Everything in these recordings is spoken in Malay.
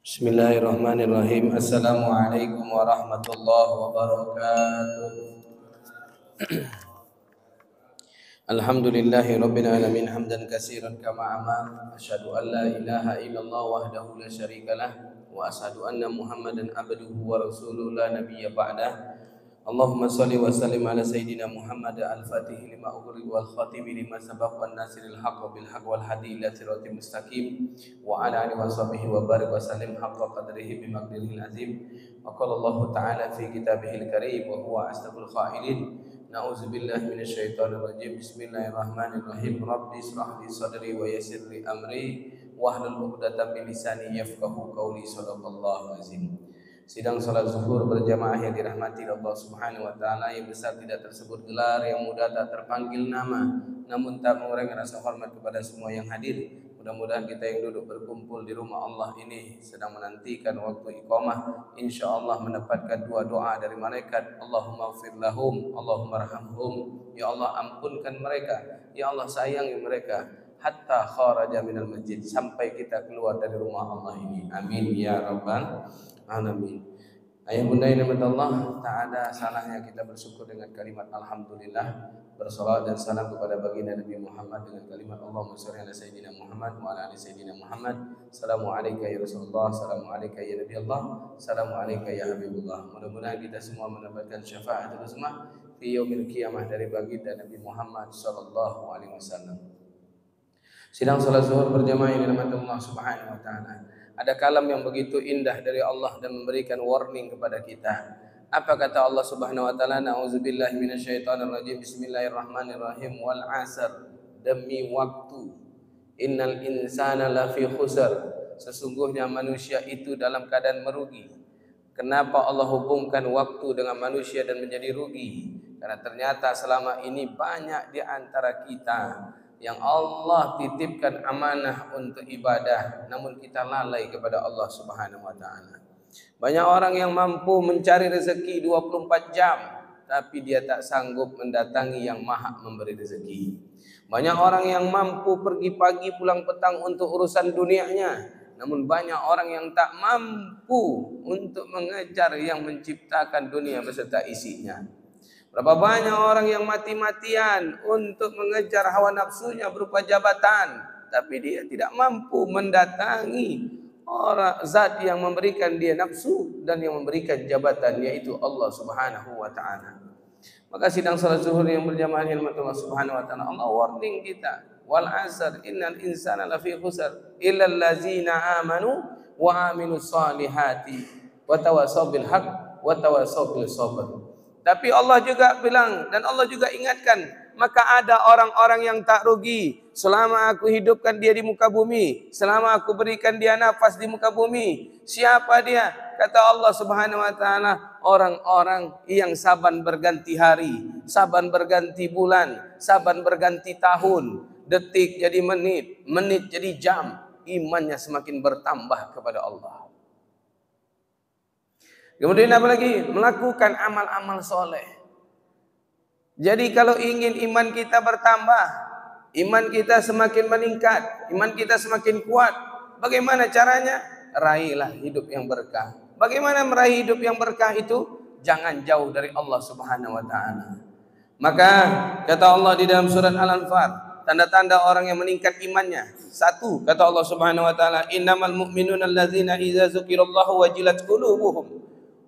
Bismillahirrahmanirrahim. Assalamualaikum warahmatullahi wabarakatuh. Alhamdulillahi rabbil alamin hamdan katsiran kama amar. Asyhadu an la ilaha illallah wahdahu la syarikalah wa asyhadu anna Muhammadan abduhu wa rasuluhu la nabiyya ba'dah. Allahumma salli wa sallim ala sayyidina Muhammad al-fatih lima ughliqa wal khatimi lima sabaq wan nasiril haqq bil haqq wal hadi ila siratal mustaqim wa ala alihi wa sahbihi wa barik wa sallim haqqa qadrihi bi maqdiril azim. Wa qala Allah ta'ala fi kitabihil karim wa huwa asdaqul qailin. Na'udzu billahi minasy syaithanir rajim. Bismillahirrahmanirrahim. Rabbi ishrah li sadri wa yassir li amri wahlul 'uqdatam min lisani yafqahu qawli. Shadaqallahu azim. Sidang salat zuhur berjamaah yang dirahmati Allah Subhanahu wa taala, yang besar tidak tersebut gelar, yang mudah tak terpanggil nama, namun tak mengurangi rasa hormat kepada semua yang hadir. Mudah-mudahan kita yang duduk berkumpul di rumah Allah ini sedang menantikan waktu iqamah, insyaallah mendapatkan dua doa dari malaikat. Allahumma ighfir lahum, Allahumma arhamhum. Ya Allah, ampunkan mereka, ya Allah sayangi mereka, hatta kharaja minal masjid, sampai kita keluar dari rumah Allah ini. Amin ya rabbal alamin. Ayah bunda yang dirahmati Allah, tak ada salahnya kita bersyukur dengan kalimat alhamdulillah, bersalawat dan salam kepada baginda Nabi Muhammad dengan kalimat Allahumma shalli ala sayyidina Muhammad wa ala ali sayyidina Muhammad. Assalamu alayka ya Rasulullah, assalamu alayka ya Nabi Allah, assalamu alayka ya Habibullah. Mudah-mudahan kita semua mendapatkan syafaatul uzma fi yaumil qiyamah dari baginda Nabi Muhammad sallallahu alaihi wasallam. Sidang salat zuhur berjamaah yang dirahmati Allah Subhanahu wa taala. Ada kalam yang begitu indah dari Allah dan memberikan warning kepada kita. Apa kata Allah Subhanahu wa taala? Nauzubillahi minasyaitonir rajim. Bismillahirrahmanirrahim. Wal 'asr, demi waktu. Innal insana lafi khusr. Sesungguhnya manusia itu dalam keadaan merugi. Kenapa Allah hubungkan waktu dengan manusia dan menjadi rugi? Karena ternyata selama ini banyak di antara kita yang Allah titipkan amanah untuk ibadah, namun kita lalai kepada Allah Subhanahu wa taala. Banyak orang yang mampu mencari rezeki 24 jam, tapi dia tak sanggup mendatangi yang Maha memberi rezeki. Banyak orang yang mampu pergi pagi pulang petang untuk urusan dunianya, namun banyak orang yang tak mampu untuk mengejar yang menciptakan dunia beserta isinya. Berapa banyak orang yang mati-matian untuk mengejar hawa nafsunya berupa jabatan, tapi dia tidak mampu mendatangi orang zat yang memberikan dia nafsu dan yang memberikan jabatan, yaitu Allah Subhanahu wa taala. Maka sidang salat zuhur yang berjamaah yang Allah Subhanahu wa taala, Allah warning kita, wal 'asr innal insana lafi khusr illal ladzina amanu wa amilus solihati wa tawassaw bil haqq wa tawassaw bil sabr. Tapi Allah juga bilang, dan Allah juga ingatkan, maka ada orang-orang yang tak rugi selama aku hidupkan dia di muka bumi, selama aku berikan dia nafas di muka bumi. Siapa dia? Kata Allah Subhanahu wa taala, orang-orang yang saban berganti hari, saban berganti bulan, saban berganti tahun, detik jadi menit, menit jadi jam, imannya semakin bertambah kepada Allah. Kemudian apa lagi? Melakukan amal-amal soleh. Jadi kalau ingin iman kita bertambah, iman kita semakin meningkat, iman kita semakin kuat, bagaimana caranya? Raihlah hidup yang berkah. Bagaimana meraih hidup yang berkah itu? Jangan jauh dari Allah Subhanahu wa taala. Maka kata Allah di dalam surat Al-Anfal, tanda-tanda orang yang meningkat imannya. Satu, kata Allah Subhanahu wa taala, innamal mu'minuna alladzina idza dzukirallahu wajilat qulubuhum.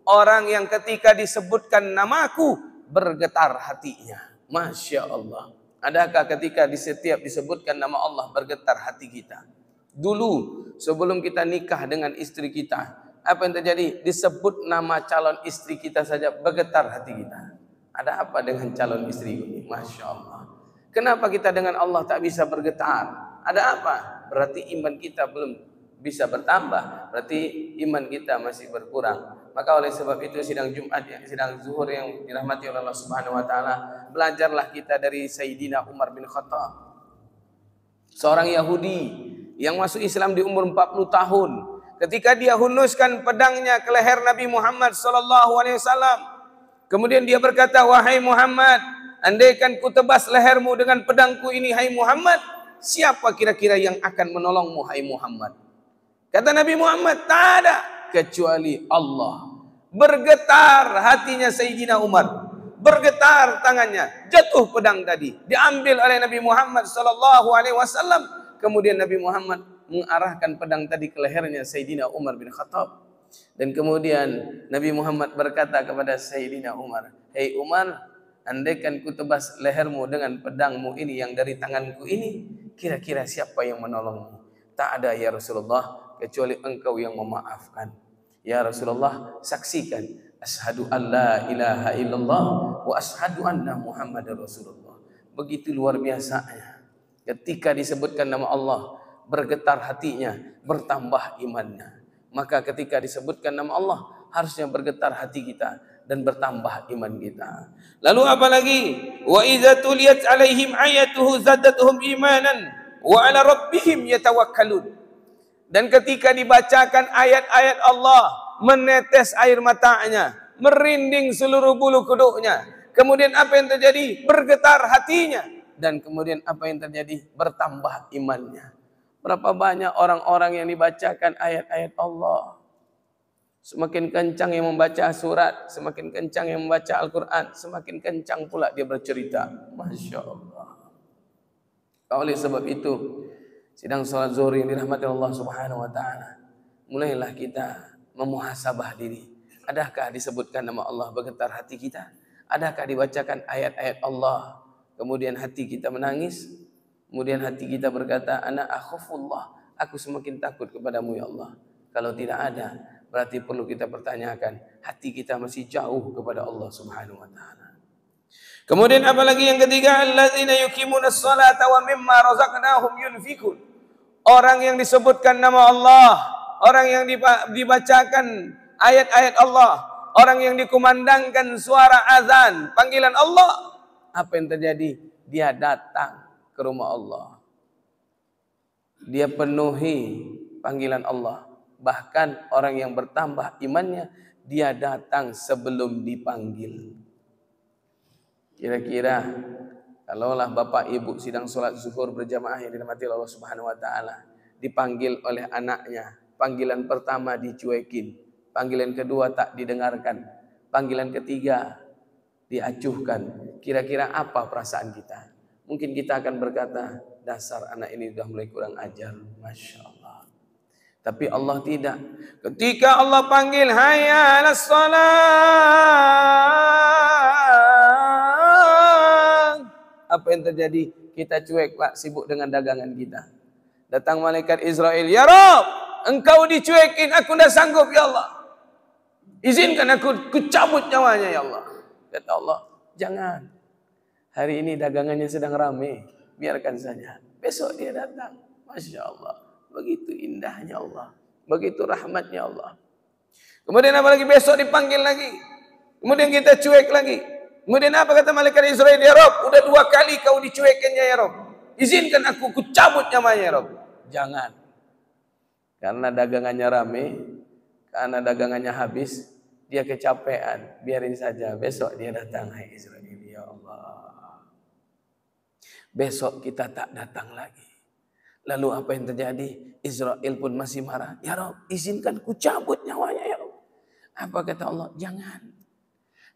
Orang yang ketika disebutkan namaku bergetar hatinya. Masya Allah. Adakah ketika di setiap disebutkan nama Allah bergetar hati kita? Dulu sebelum kita nikah dengan istri kita, apa yang terjadi? Disebut nama calon istri kita saja bergetar hati kita. Ada apa dengan calon istri ini? Masya Allah. Kenapa kita dengan Allah tak bisa bergetar? Ada apa? Berarti iman kita belum bisa bertambah. Berarti iman kita masih berkurang. Maka oleh sebab itu sidang Jumat, sidang zuhur yang dirahmati oleh Allah Subhanahu wa taala, belajarlah kita dari Sayyidina Umar bin Khattab. Seorang Yahudi yang masuk Islam di umur 40 tahun. Ketika dia hunuskan pedangnya ke leher Nabi Muhammad sallallahu alaihi wasallam, kemudian dia berkata, "Wahai Muhammad, andaikan ku tebas lehermu dengan pedangku ini, hai Muhammad, siapa kira-kira yang akan menolongmu, hai Muhammad?" Kata Nabi Muhammad, tak ada kecuali Allah. Bergetar hatinya Sayyidina Umar, bergetar tangannya, jatuh pedang tadi, diambil oleh Nabi Muhammad sallallahu alaihi wasallam. Kemudian Nabi Muhammad mengarahkan pedang tadi ke lehernya Sayyidina Umar bin Khattab. Dan kemudian Nabi Muhammad berkata kepada Sayyidina Umar, "Hei Umar, andaikan ku tebas lehermu dengan pedangmu ini yang dari tanganku ini, kira-kira siapa yang menolongmu?" Tak ada ya Rasulullah, kecuali engkau yang memaafkan. Ya Rasulullah, saksikan asyhadu an la ilaha illallah wa asyhadu anna Muhammadar Rasulullah. Begitu luar biasanya. Ketika disebutkan nama Allah, bergetar hatinya, bertambah imannya. Maka ketika disebutkan nama Allah, harusnya bergetar hati kita dan bertambah iman kita. Lalu apa lagi? Wa idza tuliyat alaihim ayatuhu zadatuhum imanan wa ala rabbihim yatawakkalun. Dan ketika dibacakan ayat-ayat Allah, menetes air matanya, merinding seluruh bulu kuduknya. Kemudian apa yang terjadi? Bergetar hatinya. Dan kemudian apa yang terjadi? Bertambah imannya. Berapa banyak orang-orang yang dibacakan ayat-ayat Allah. Semakin kencang yang membaca surat, semakin kencang yang membaca Al-Quran, semakin kencang pula dia bercerita. Masya Allah. Oleh sebab itu, sidang salat zuhur yang dirahmati Allah Subhanahu wa taala, mulailah kita memuhasabah diri. Adakah disebutkan nama Allah bergetar hati kita? Adakah dibacakan ayat-ayat Allah kemudian hati kita menangis? Kemudian hati kita berkata, ana akhafullah, aku semakin takut kepadamu ya Allah. Kalau tidak ada, berarti perlu kita pertanyakan, hati kita masih jauh kepada Allah Subhanahu wa taala. Kemudian apalagi yang ketiga, alladzina yuqimunas salata wa mimma razaqnahum yunfikun. Orang yang disebutkan nama Allah, orang yang dibacakan ayat-ayat Allah, orang yang dikumandangkan suara azan, panggilan Allah, apa yang terjadi? Dia datang ke rumah Allah. Dia penuhi panggilan Allah. Bahkan orang yang bertambah imannya, dia datang sebelum dipanggil. Kira-kira kalaulah bapak ibu sidang sholat zuhur berjamaah yang dirahmati Allah Subhanahu wa taala, dipanggil oleh anaknya, panggilan pertama dicuekin, panggilan kedua tak didengarkan, panggilan ketiga diacuhkan, kira-kira apa perasaan kita? Mungkin kita akan berkata, dasar anak ini sudah mulai kurang ajar. Masya Allah. Tapi Allah tidak. Ketika Allah panggil, hayya 'alas shalah, apa yang terjadi? Kita cuek pak, sibuk dengan dagangan kita. Datang malaikat Israel, ya Rabb, engkau dicuekin, aku tidak sanggup ya Allah. Izinkan aku cabut nyawanya ya Allah. Kata Allah, jangan. Hari ini dagangannya sedang ramai, biarkan saja. Besok dia datang. Masya Allah. Begitu indahnya Allah. Begitu rahmatnya Allah. Kemudian apa lagi? Besok dipanggil lagi. Kemudian kita cuek lagi. Kemudian apa kata malaikat Israel? Ya Rabb, udah 2 kali kau dicuekinnya ya Rabb. Izinkan aku cabut nyamanya ya Rabb. Jangan. Karena dagangannya ramai, karena dagangannya habis, dia kecapean. Biarin saja. Besok dia datang. Hai Israel, ya Allah. Besok kita tak datang lagi. Lalu apa yang terjadi? Israel pun masih marah. Ya Rabb, izinkan ku cabut nyawanya ya Rabb. Apa kata Allah? Jangan.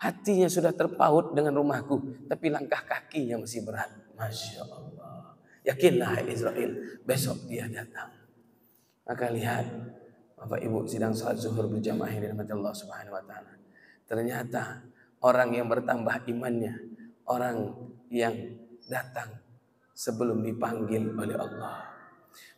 Hatinya sudah terpaut dengan rumahku, tapi langkah kakinya masih berat. Masya Allah. Yakinlah hai Israel, besok dia datang. Maka lihat, Bapak Ibu sidang salat zuhur berjamaah yang dirahmati Allah Subhanahu wa taala. Ternyata orang yang bertambah imannya, orang yang datang sebelum dipanggil oleh Allah.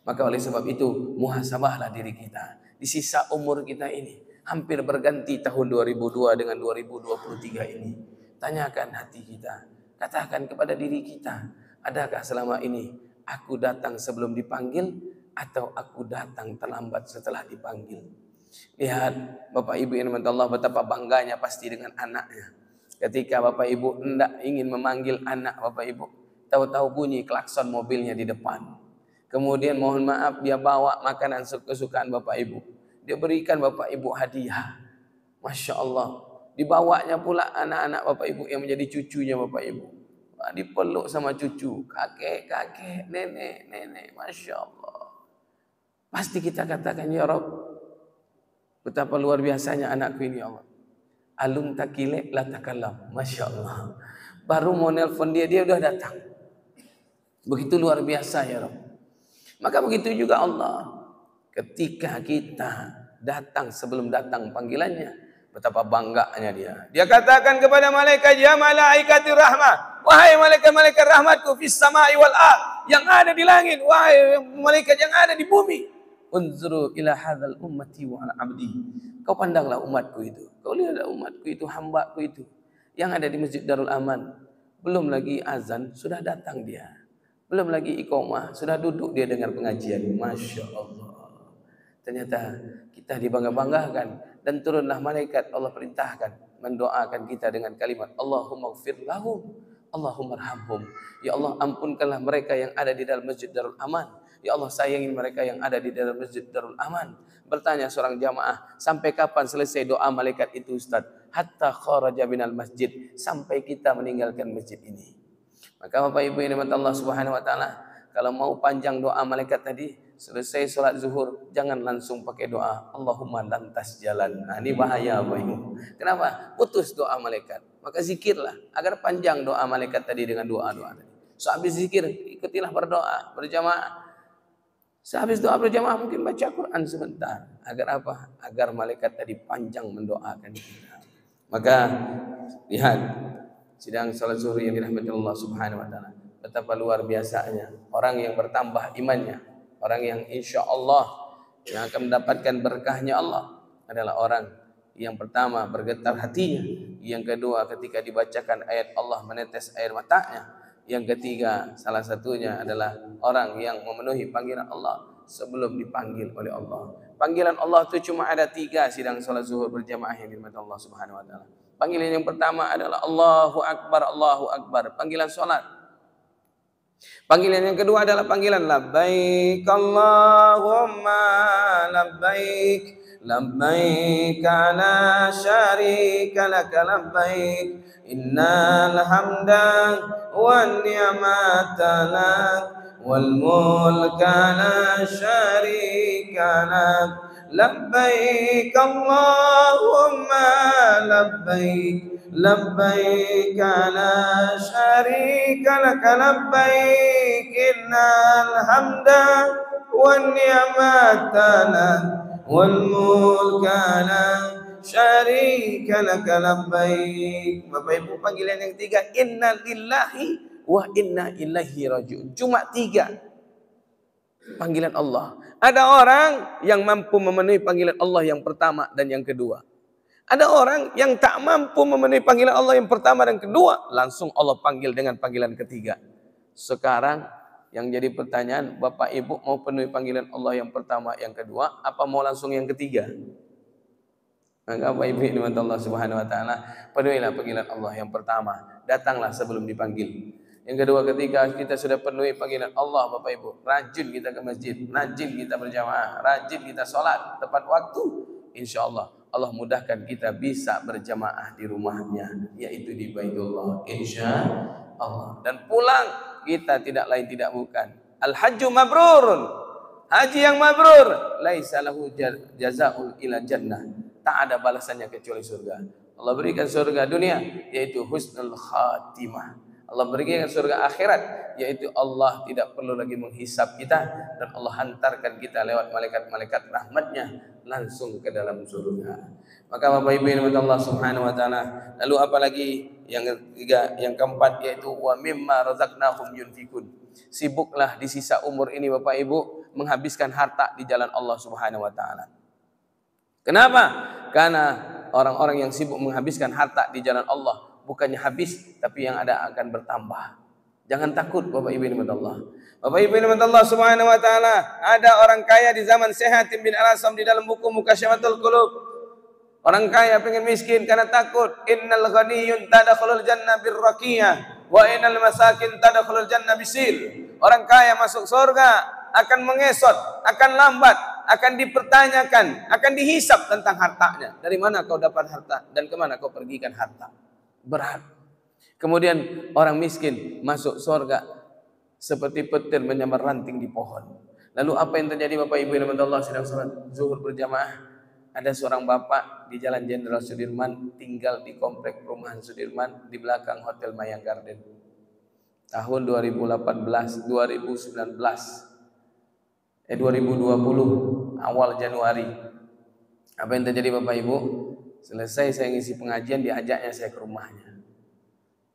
Maka oleh sebab itu, muhasabahlah diri kita. Di sisa umur kita ini, hampir berganti tahun 2002 dengan 2023 ini. Tanyakan hati kita. Katakan kepada diri kita, adakah selama ini aku datang sebelum dipanggil atau aku datang terlambat setelah dipanggil? Lihat Bapak Ibu yang dirahmati Allah, betapa bangganya pasti dengan anaknya. Ketika Bapak Ibu hendak ingin memanggil anak Bapak Ibu, tahu-tahu bunyi klakson mobilnya di depan. Kemudian mohon maaf dia bawa makanan kesukaan Bapak Ibu. Dia berikan Bapak Ibu hadiah. Masya Allah. Dibawanya pula anak-anak Bapak Ibu yang menjadi cucunya Bapak Ibu. Dipeluk sama cucu. Kakek, nenek. Masya Allah. Pasti kita katakan, ya Rabb, betapa luar biasanya anakku ini ya Allah. Alun takile la takallam. Masya Allah. Baru mau nelpon dia udah datang. Begitu luar biasa ya Rabb. Maka begitu juga Allah. Ketika kita datang sebelum datang panggilannya, betapa bangganya dia. Dia katakan kepada malaikat, ya malaikati rahmah. Wahai malaikat-malaikat rahmatku fis sama'i wal ard, yang ada di langit, wahai malaikat yang ada di bumi. Unzuru ila hadzal ummati wa ala abdi. Kau pandanglah umatku itu. Kau lihatlah umatku itu, hambaku itu yang ada di Masjid Darul Aman. Belum lagi azan sudah datang dia. Belum lagi iqamah sudah duduk dia dengar pengajian. Masya Allah. Ternyata kita dibangga-banggakan dan turunlah malaikat, Allah perintahkan mendoakan kita dengan kalimat Allahumma ighfir lahum, Allahumma arhamhum. Ya Allah, ampunkanlah mereka yang ada di dalam Masjid Darul Aman. Ya Allah, sayangi mereka yang ada di dalam Masjid Darul Aman. Bertanya seorang jamaah, sampai kapan selesai doa malaikat itu Ustaz? Hatta kharaja minal masjid, sampai kita meninggalkan masjid ini. Maka Bapak Ibu yang dirahmati Allah Subhanahu wa taala, kalau mau panjang doa malaikat tadi, selesai sholat zuhur, jangan langsung pakai doa Allahumma lantas jalan. Nah, ini bahaya Bapak Ibu. Kenapa? Putus doa malaikat. Maka zikirlah agar panjang doa malaikat tadi dengan doa-doa tadi. So habis zikir, ikutilah berdoa berjamaah. Sehabis doa berjamaah mungkin baca Quran sebentar. Agar apa? Agar malaikat tadi panjang mendoakan kita. Maka lihat sidang salat zuhur yang dirahmati Allah Subhanahu wa taala. Betapa luar biasanya orang yang bertambah imannya, orang yang insya Allah yang akan mendapatkan berkahnya Allah adalah orang yang pertama bergetar hatinya, yang kedua ketika dibacakan ayat Allah menetes air matanya. Yang ketiga, salah satunya adalah orang yang memenuhi panggilan Allah sebelum dipanggil oleh Allah. Panggilan Allah itu cuma ada 3 sidang salat zuhur berjamaah yang dirahmati Allah Subhanahu wa taala. Panggilan yang pertama adalah Allahu Akbar, Allahu Akbar, panggilan salat. Panggilan yang kedua adalah panggilan labbaik Allahumma labbaik. Labbaik la syarika laka labbaik innal hamda wan ni'mata lak wal mulka la syarika lak labbaik Allahumma labbaik labbaik la syarika laka labbaik innal hamda wan ni'mata lak wal mulka la syarika laka labbaik. Bapak Ibu, panggilan yang ketiga inna lillahi wa inna ilaihi rajiun. Cuma 3 panggilan Allah. Ada orang yang mampu memenuhi panggilan Allah yang pertama dan yang kedua. Ada orang yang tak mampu memenuhi panggilan Allah yang pertama dan kedua, langsung Allah panggil dengan panggilan ketiga. Sekarang yang jadi pertanyaan, Bapak Ibu mau penuhi panggilan Allah yang pertama, yang kedua, apa mau langsung yang ketiga? Maka Bapak Ibu dirahmati Allah Subhanahu wa taala, penuhilah panggilan Allah yang pertama, datanglah sebelum dipanggil. Yang kedua, ketika kita sudah penuhi panggilan Allah, Bapak Ibu, rajin kita ke masjid, rajin kita berjamaah, rajin kita sholat tepat waktu. Insya Allah, Allah mudahkan kita bisa berjamaah di rumahnya, yaitu di Baitullah. Insya Allah. Dan pulang kita tidak lain tidak bukan al-hajju mabrurun, haji yang mabrur, laisa lahu jazaa'un ila jannah, tak ada balasannya kecuali surga. Allah berikan surga dunia yaitu husnul khatimah. Allah berikan surga akhirat yaitu Allah tidak perlu lagi menghisap kita dan Allah hantarkan kita lewat malaikat-malaikat rahmatnya langsung ke dalam surga. Maka Bapak Ibu yang dirahmati Allah Subhanahu wa taala, lalu apalagi yang ketiga, yang keempat yaitu wa mimma razaqnahum yunfikun. Sibuklah di sisa umur ini Bapak Ibu menghabiskan harta di jalan Allah Subhanahu wa taala. Kenapa? Karena orang-orang yang sibuk menghabiskan harta di jalan Allah bukannya habis tapi yang ada akan bertambah. Jangan takut Bapak Ibu yang dirahmati Allah. Bapak Ibu yang dirahmati Allah Subhanahu wa taala, ada orang kaya di zaman Sehatim bin Al-Asam di dalam buku Mukasyafatul Qulub. Orang kaya pengen miskin karena takut. Innal ghaniyun tadkhulul jannah birraqiyah wa innal masakin tadkhulul jannah bisil. Orang kaya masuk surga akan mengesot, akan lambat, akan dipertanyakan, akan dihisap tentang hartanya. Dari mana kau dapat harta dan kemana kau pergikan harta? Berat. Kemudian orang miskin masuk surga seperti petir menyambar ranting di pohon. Lalu apa yang terjadi Bapak Ibu yang Allah sedang salat zuhur berjamaah? Ada seorang bapak di Jalan Jenderal Sudirman tinggal di komplek perumahan Sudirman di belakang Hotel Mayang Garden. Tahun 2020 awal Januari. Apa yang terjadi Bapak Ibu? Selesai saya ngisi pengajian, diajaknya saya ke rumahnya.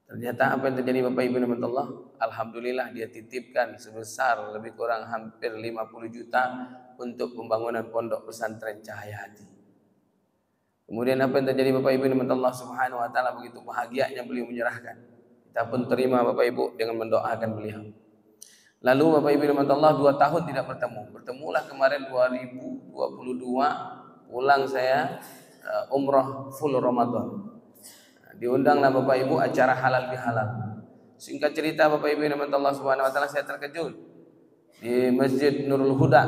Ternyata apa yang terjadi Bapak Ibu dan Allah? Alhamdulillah dia titipkan sebesar lebih kurang hampir 50 juta untuk pembangunan pondok pesantren Cahaya Hati. Kemudian apa yang terjadi Bapak Ibu dan Allah Subhanahu wa taala, begitu bahagianya beliau menyerahkan. Kita pun terima Bapak Ibu dengan mendoakan beliau. Lalu Bapak Ibu dan Allah 2 tahun tidak bertemu. Bertemulah kemarin 2022 pulang saya umroh full Ramadan. Diundanglah Bapak Ibu acara halal bihalal. Singkat cerita Bapak Ibu dan Allah Subhanahu wa taala, saya terkejut di Masjid Nurul Huda,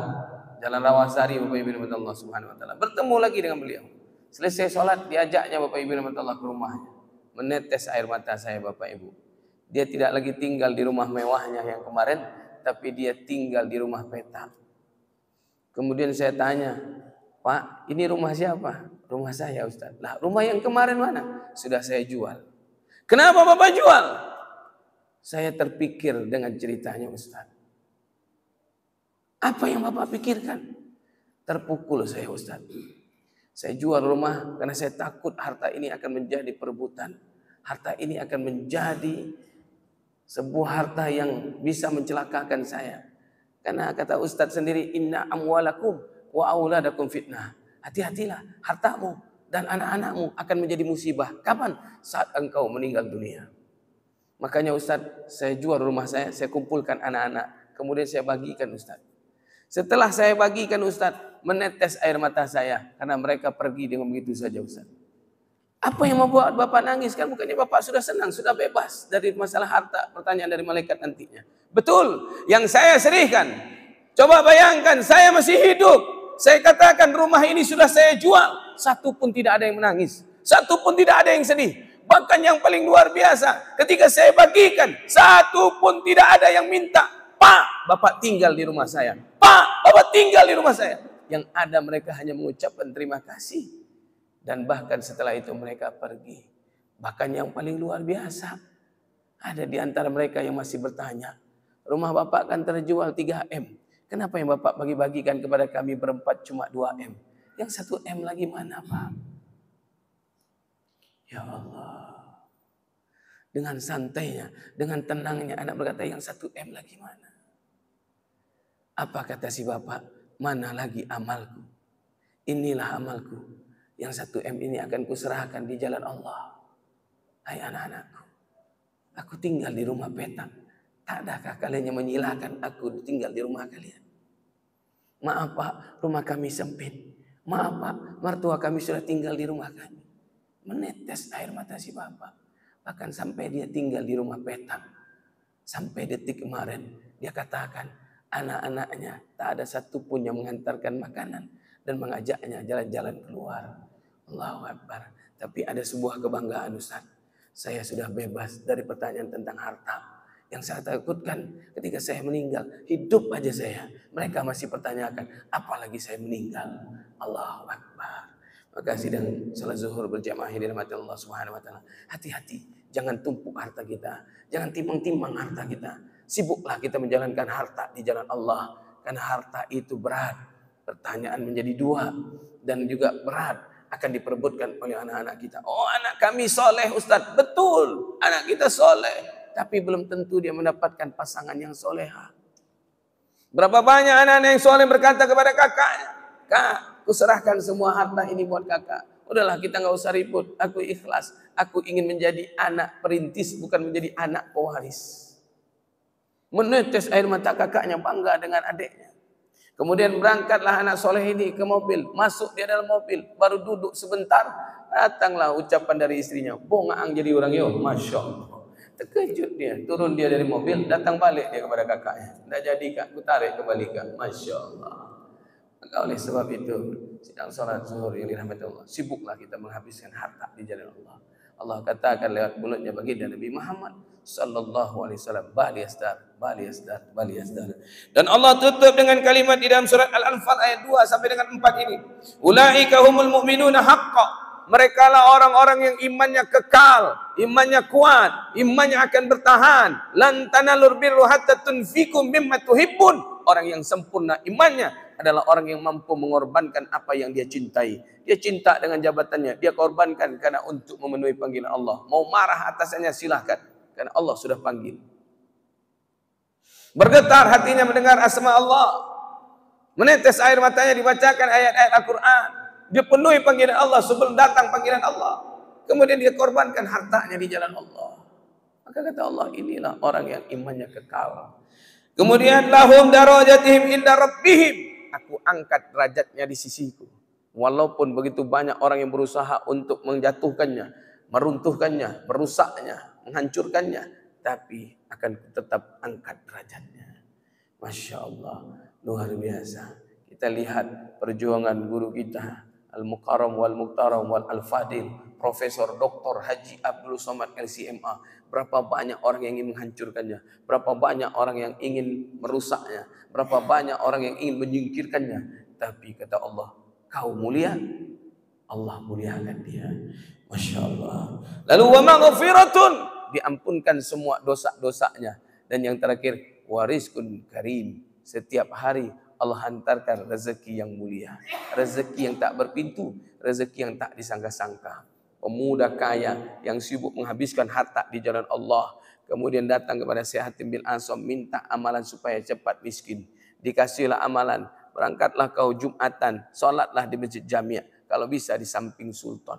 Jalan Rawasari Bapak Ibu dan Allah Subhanahu wa taala. Bertemu lagi dengan beliau. Selesai sholat diajaknya Bapak Ibu dan Allah ke rumahnya. Menetes air mata saya Bapak Ibu. Dia tidak lagi tinggal di rumah mewahnya yang kemarin, tapi dia tinggal di rumah petak. Kemudian saya tanya, Pak, ini rumah siapa? Rumah saya Ustaz. Lah, rumah yang kemarin mana? Sudah saya jual. Kenapa Bapak jual? Saya terpikir dengan ceritanya Ustaz. Apa yang Bapak pikirkan? Terpukul saya Ustaz. Saya jual rumah karena saya takut harta ini akan menjadi perebutan. Harta ini akan menjadi sebuah harta yang bisa mencelakakan saya. Karena kata Ustadz sendiri, inna amwalakum wa auladakum fitnah. Hati-hatilah, hartamu dan anak-anakmu akan menjadi musibah. Kapan? Saat engkau meninggal dunia. Makanya Ustadz, saya jual rumah saya kumpulkan anak-anak. Kemudian saya bagikan Ustadz. Setelah saya bagikan Ustadz, menetes air mata saya. Karena mereka pergi dengan begitu saja Ustadz. Apa yang membuat Bapak nangis? Kan bukannya Bapak sudah senang, sudah bebas dari masalah harta. Pertanyaan dari malaikat nantinya. Betul, yang saya sedihkan. Coba bayangkan, saya masih hidup. Saya katakan rumah ini sudah saya jual. Satu pun tidak ada yang menangis. Satu pun tidak ada yang sedih. Bahkan yang paling luar biasa, ketika saya bagikan, satu pun tidak ada yang minta, Pak, Bapak tinggal di rumah saya. Pak, Bapak tinggal di rumah saya. Yang ada mereka hanya mengucapkan terima kasih. Dan bahkan setelah itu mereka pergi. Bahkan yang paling luar biasa, ada di antara mereka yang masih bertanya, rumah Bapak kan terjual 3M. Kenapa yang Bapak bagi-bagikan kepada kami berempat cuma 2M? Yang 1M lagi mana Pak? Ya Allah. Dengan santainya, dengan tenangnya anak berkata, yang 1M lagi mana? Apa kata si Bapak? Mana lagi amalku? Inilah amalku. Yang 1M ini akan kuserahkan di jalan Allah. Hai anak-anakku, aku tinggal di rumah petak. Tak adakah kalian yang menyilakan aku tinggal di rumah kalian? Maaf Pak, rumah kami sempit. Maaf Pak, mertua kami sudah tinggal di rumah kami. Menetes air mata si Bapak. Bahkan sampai dia tinggal di rumah petak. Sampai detik kemarin dia katakan, anak-anaknya tak ada satupun yang mengantarkan makanan dan mengajaknya jalan-jalan keluar. Allahu Akbar. Tapi ada sebuah kebanggaan Ustaz. Saya sudah bebas dari pertanyaan tentang harta. Yang saya takutkan ketika saya meninggal, hidup aja saya, mereka masih pertanyakan, apalagi saya meninggal. Allahu Akbar. Maka sidang salat zuhur berjamaah yang dirahmati Allah Subhanahu wa taala. Hati-hati, jangan tumpuk harta kita, jangan timbang-timbang harta kita. Sibuklah kita menjalankan harta di jalan Allah, karena harta itu berat. Pertanyaan menjadi dua dan juga berat akan diperebutkan oleh anak-anak kita. Oh, anak kami soleh Ustaz. Betul, anak kita soleh, tapi belum tentu dia mendapatkan pasangan yang soleha. Berapa banyak anak-anak yang soleh berkata kepada kakaknya, Kak, kuserahkan semua harta ini buat kakak. Udahlah, kita nggak usah ribut. Aku ikhlas. Aku ingin menjadi anak perintis, bukan menjadi anak pewaris. Menetes air mata kakaknya, bangga dengan adiknya. Kemudian berangkatlah anak soleh ini ke mobil. Masuk dia dalam mobil. Baru duduk sebentar, datanglah ucapan dari istrinya. Bongaang jadi orang yo. Masya Allah. Terkejut dia. Turun dia dari mobil. Datang balik dia kepada kakaknya. Tidak jadi kak, aku tarik kembali kak. Masya Allah. Maka oleh sebab itu, sidang salat zuhur yang dirahmati Allah, sibuklah kita menghabiskan harta di jalan Allah. Allah katakan lewat mulutnya baginda Nabi Muhammad sallallahu alaihi wasallam, bal yasdar. Dan Allah tutup dengan kalimat di dalam surat Al-Anfal ayat 2 sampai dengan 4 ini. Ulaika humul mu'minuna haqqan. Mereka lah orang-orang yang imannya kekal, imannya kuat, imannya akan bertahan. Lan tanalur birru hatta tunfiqu mimma tuhibbun. Orang yang sempurna imannya adalah orang yang mampu mengorbankan apa yang dia cintai. Dia cinta dengan jabatannya, dia korbankan karena untuk memenuhi panggilan Allah. Mau marah atasnya silahkan, karena Allah sudah panggil. Bergetar hatinya mendengar asma Allah. Menetes air matanya dibacakan ayat-ayat Al-Quran. Dia penuhi panggilan Allah sebelum datang panggilan Allah. Kemudian dia korbankan hartanya di jalan Allah. Maka kata Allah, inilah orang yang imannya kekal. Kemudian lahum darajatihim inda rabbihim. Aku angkat derajatnya di sisiku. Walaupun begitu banyak orang yang berusaha untuk menjatuhkannya, meruntuhkannya, merusaknya, menghancurkannya, tapi akan tetap angkat derajatnya. Masya Allah, luar biasa. Kita lihat perjuangan guru kita, Al-Mukarram wal-Muqtaram wal-Al-Fadil, Profesor Dr. Haji Abdul Somad LCMA. Berapa banyak orang yang ingin menghancurkannya, berapa banyak orang yang ingin merusaknya, berapa banyak orang yang ingin menyingkirkannya. Tapi kata Allah, kau mulia, Allah muliakan dia. Masya Allah. Lalu wa maghfiratun, diampunkan semua dosa-dosanya. Dan yang terakhir, warizqun karim. Setiap hari Allah hantarkan rezeki yang mulia, rezeki yang tak berpintu, rezeki yang tak disangka-sangka. Pemuda kaya yang sibuk menghabiskan harta di jalan Allah, kemudian datang kepada Syekh Hatim bin Asom minta amalan supaya cepat miskin. Dikasihlah amalan, berangkatlah kau Jumatan, sholatlah di masjid Jami', kalau bisa di samping sultan.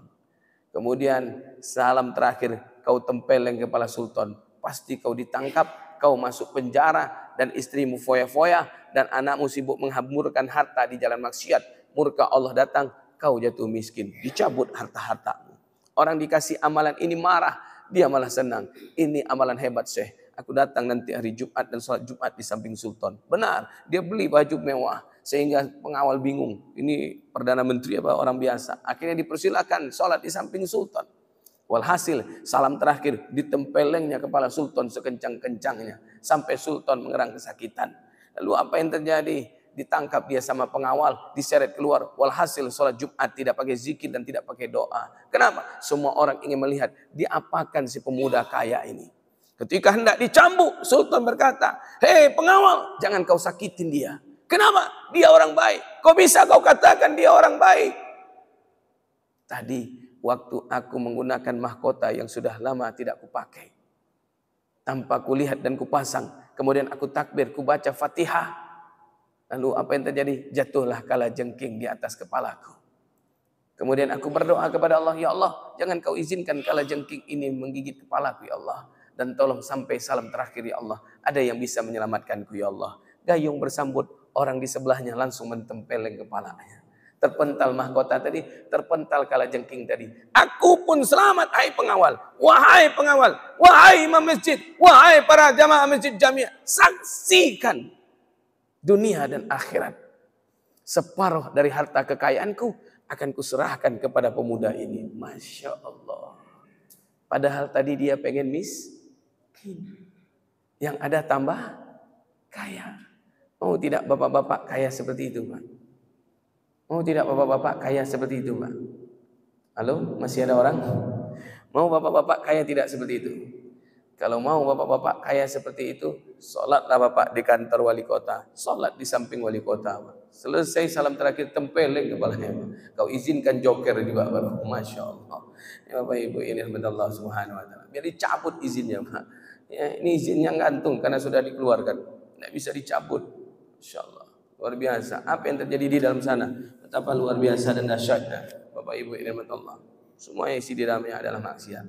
Kemudian salam terakhir, kau tempeleng kepala sultan, pasti kau ditangkap, kau masuk penjara, dan istrimu foya-foya, dan anakmu sibuk menghamburkan harta di jalan maksiat. Murka Allah datang, kau jatuh miskin, dicabut harta-hartamu. Orang dikasih amalan ini marah, dia malah senang. Ini amalan hebat Syekh. Aku datang nanti hari Jumat dan sholat Jumat di samping sultan. Benar, dia beli baju mewah. Sehingga pengawal bingung, ini Perdana Menteri apa orang biasa. Akhirnya dipersilakan sholat di samping sultan. Walhasil, salam terakhir ditempelengnya kepala sultan sekencang-kencangnya. Sampai sultan mengerang kesakitan. Lalu apa yang terjadi? Ditangkap dia sama pengawal, diseret keluar. Walhasil sholat Jumat tidak pakai zikir dan tidak pakai doa. Kenapa? Semua orang ingin melihat diapakan si pemuda kaya ini. Ketika hendak dicambuk, sultan berkata, hei pengawal, jangan kau sakitin dia. Kenapa? Dia orang baik. Kok bisa kau katakan dia orang baik? Tadi waktu aku menggunakan mahkota yang sudah lama tidak kupakai, tanpa kulihat dan kupasang, kemudian aku takbir, kubaca Fatihah. Lalu apa yang terjadi? Jatuhlah kalajengking di atas kepalaku. Kemudian aku berdoa kepada Allah, ya Allah, jangan kau izinkan kalajengking ini menggigit kepalaku ya Allah. Dan tolong sampai salam terakhir ya Allah, ada yang bisa menyelamatkanku ya Allah. Gayung bersambut, orang di sebelahnya langsung mentempeleng kepalanya. Terpental mahkota tadi, terpental kalajengking tadi. Aku pun selamat, hai pengawal. Wahai pengawal, wahai imam masjid, wahai para jamaah masjid Jami', saksikan dunia dan akhirat. Separuh dari harta kekayaanku akan kuserahkan kepada pemuda ini. Masya Allah. Padahal tadi dia pengen miskin. Yang ada tambah kaya. Mau tidak bapak-bapak kaya seperti itu, Pak? Mau tidak bapak-bapak kaya seperti itu, Pak? Halo, masih ada orang? Mau bapak-bapak kaya tidak seperti itu? Kalau mau bapak-bapak kaya seperti itu, sholatlah bapak di kantor wali kota, sholat di samping wali kota. Selesai salam terakhir tempeleng kepalanya. Kau izinkan joker juga baru. Masya Allah. Ya Bapak Ibu, ini rahmat Allah Subhanahu Wa Taala. Biar dicabut izinnya, Pak. Ya, ini izinnya gantung karena sudah dikeluarkan, tidak bisa dicabut. Masya Allah, luar biasa. Apa yang terjadi di dalam sana? Betapa luar biasa dan dahsyatnya. Bapak Ibu, ini rahmat Allah. Semua yang isi di dalamnya adalah maksiat.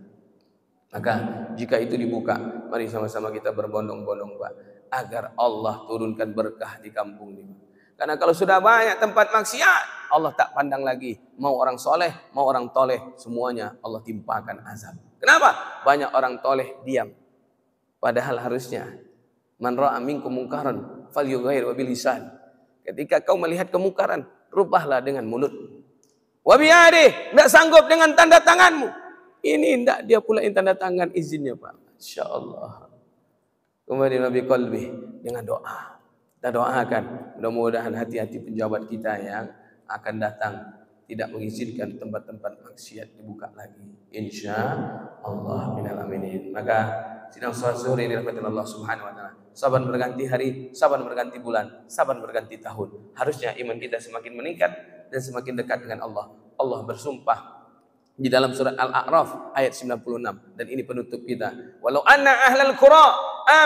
Maka jika itu dibuka, mari sama-sama kita berbondong-bondong Pak, agar Allah turunkan berkah di kampung ini. Karena kalau sudah banyak tempat maksiat, Allah tak pandang lagi. Mau orang soleh, mau orang toleh, semuanya Allah timpakan azab. Kenapa? Banyak orang toleh diam. Padahal harusnya man ra'a minkum munkaran falyughayyir wa bilisan. Ketika kau melihat kemungkaran, rubahlah dengan mulut. Wa biyadih, enggak sanggup dengan tanda tanganmu. Ini tidak dia pula yang tanda tangan izinnya Pak. Insya Allah. Kemudian Nabi qalbi dengan doa. Kita doakan mudah-mudahan hati-hati penjabat kita yang akan datang tidak mengizinkan tempat-tempat maksiat dibuka lagi. Insya Allah minal aminin. Maka sidang salat zuhur ini dirahmati Allah Subhanahu wa taala. Saban berganti hari, saban berganti bulan, saban berganti tahun. Harusnya iman kita semakin meningkat dan semakin dekat dengan Allah. Allah bersumpah di dalam surat Al-A'raf ayat 96 dan ini penutup kita. Walau anna ahlal qura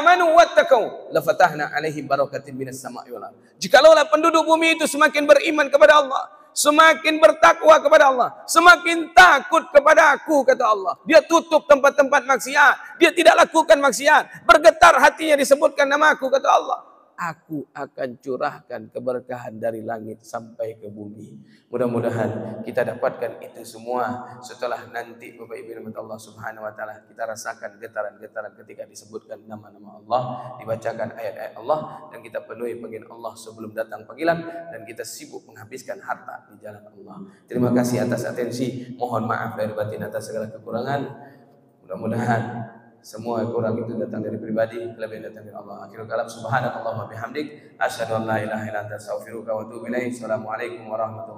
amanu wattaqau lafatahna alaihim barakatin minas sama'i wal ardh. Jikalau penduduk bumi itu semakin beriman kepada Allah, semakin bertakwa kepada Allah, semakin takut kepada aku, kata Allah. Dia tutup tempat-tempat maksiat, dia tidak lakukan maksiat, bergetar hatinya disebutkan nama aku, kata Allah. Aku akan curahkan keberkahan dari langit sampai ke bumi. Mudah-mudahan kita dapatkan itu semua setelah nanti Bapak Ibu rahmat Allah Subhanahu wa taala kita rasakan getaran-getaran ketika disebutkan nama-nama Allah, dibacakan ayat-ayat Allah dan kita penuhi panggilan Allah sebelum datang panggilan dan kita sibuk menghabiskan harta di jalan Allah. Terima kasih atas atensi. Mohon maaf lahir batin atas segala kekurangan. Mudah-mudahan semua kurang itu datang dari pribadi, lebih datang dari Allah. Akhirul kalam subhanakallahumma bihamdik asyhadu an la ilaha illa anta astaghfiruka wa atubu ilaik. Assalamualaikum warahmatullahi wabarakatuh.